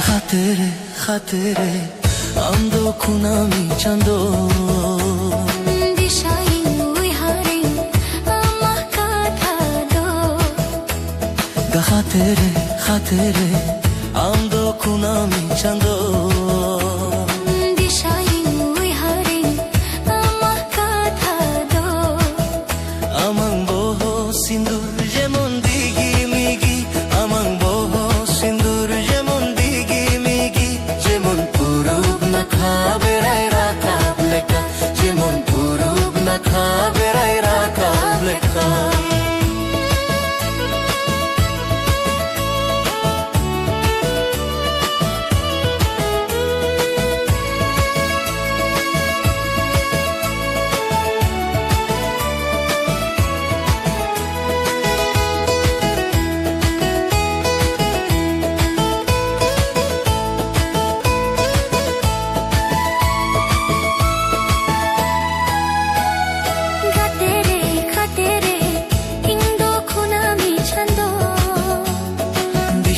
খাতেরে খাতেরে আমদো খুনামি চাঁদো দিশাইন উইহারিন আমার কথা দো খাতেরে খাতেরে আমদো খুনামি চাঁদো দিশাইন উইহারিন আমার কথা দো amang boho sindur jemon digi migi amang boho sindur jemon digi migi jemon purub na khabe rai rakab leka jemon purub na khabe rai rakab leka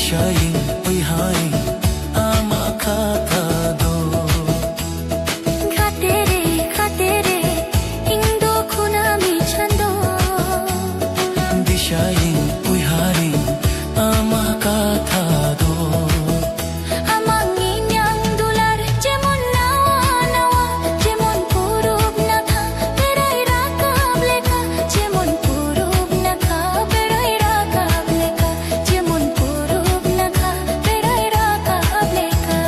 Shayin, we hain, ama kata do. Khatere, khatere, Indo khunami chando. Dishayin, we hain, ama kata do. Amang inyang dular, jemon nawa nawa, jemon purub na tha, berai rakab lekha, jemon purub na tha, berai rakab lekha, jemon purub na tha, berai rakab lekha.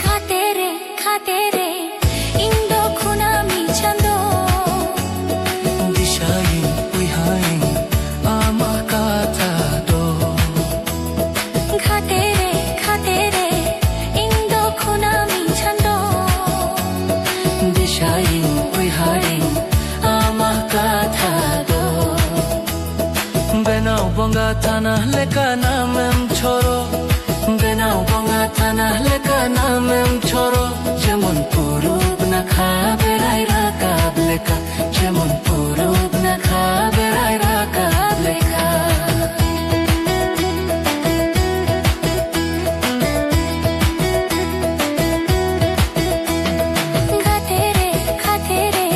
Khatere, khatere, Indo khunami chando. Dishayin, we hain, ama kata do. Khatere, khatere, Indo khunami chando. Dishayin, we hain, ama kata do. Benau bonga thana leka namem choro. Benau bonga thana leka namem choro. Jemon purub na khabe rai rakab leka. Jemon purub na khabe rai rakab leka. Khatere, khatere,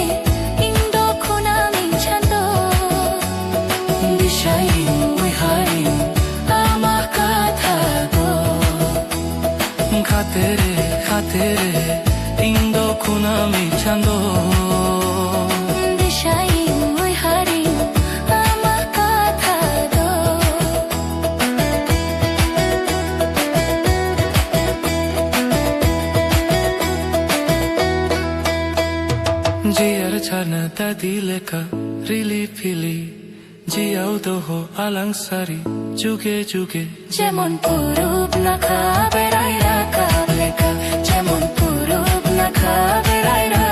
Indo khunami chando. Dishayin, we hain, ama kata do. Khatere, khatere, Indo khunami chando. Dishayin uiharin, আমার কথা দো. Jiyar chana ta dileka, rili pili. Jiyau doho alang sari, juge juge. যেমন পূরব না খাবে রাই রাখা লেখা, যেমন পূরব না খাবে রাই রাখা